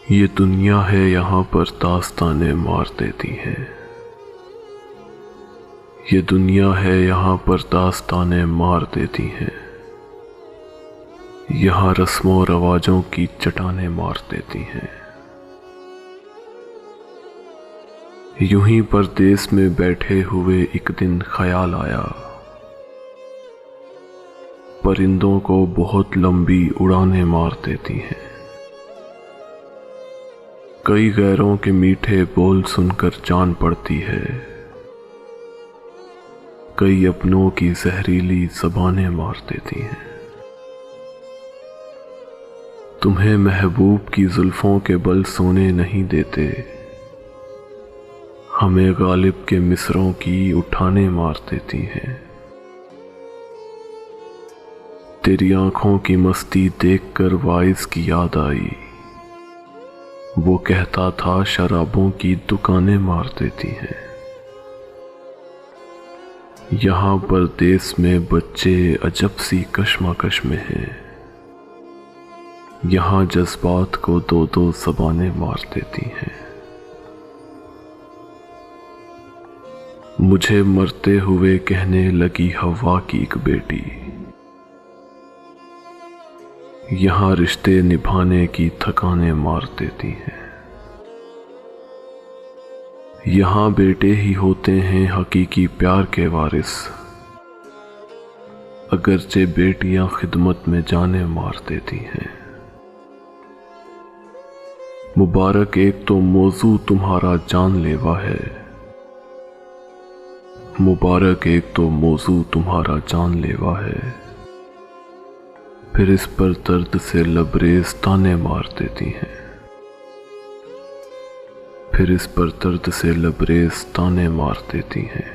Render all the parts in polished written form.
ये दुनिया है यहाँ पर दास्तानें मार देती है। ये दुनिया है यहाँ पर दास्तानें मार देती हैं। यहाँ रस्मों रवाजों की चट्टानें मार देती हैं। यूं ही परदेस में बैठे हुए एक दिन ख्याल आया, परिंदों को बहुत लंबी उड़ानें मार देती हैं। कई गैरों के मीठे बोल सुनकर जान पड़ती है, कई अपनों की जहरीली ज़बानें मार देती हैं। तुम्हें महबूब की जुल्फों के बल सोने नहीं देते, हमें गालिब के मिसरों की उठाने मार देती हैं। तेरी आंखों की मस्ती देखकर वाइज की याद आई, वो कहता था शराबों की दुकानें मार देती हैं। यहाँ परदेस में बच्चे अजब सी कश्मकश में हैं। यहाँ जज्बात को दो दो ज़बानें मार देती हैं। मुझे मरते हुए कहने लगी हवा की एक बेटी, यहाँ रिश्ते निभाने की थकाने मार देती हैं। यहाँ बेटे ही होते हैं हकीकी प्यार के वारिस, अगरचे बेटियां खिदमत में जाने मार देती हैं। मुबारक एक तो मौजू तुम्हारा जानलेवा है, मुबारक एक तो मौजू तुम्हारा जानलेवा है, फिर इस पर दर्द से लबरेज ताने मार देती हैं। फिर इस पर दर्द से लबरेज ताने मार देती हैं।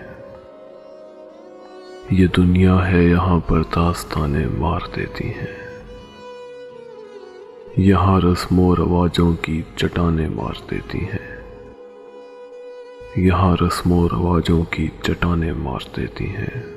ये दुनिया है यहाँ पर दास्तानें मार देती हैं। यहाँ रस्मों रवाजों की चट्टानें मार देती हैं। यहाँ रस्मों रवाजों की चट्टानें मार देती हैं।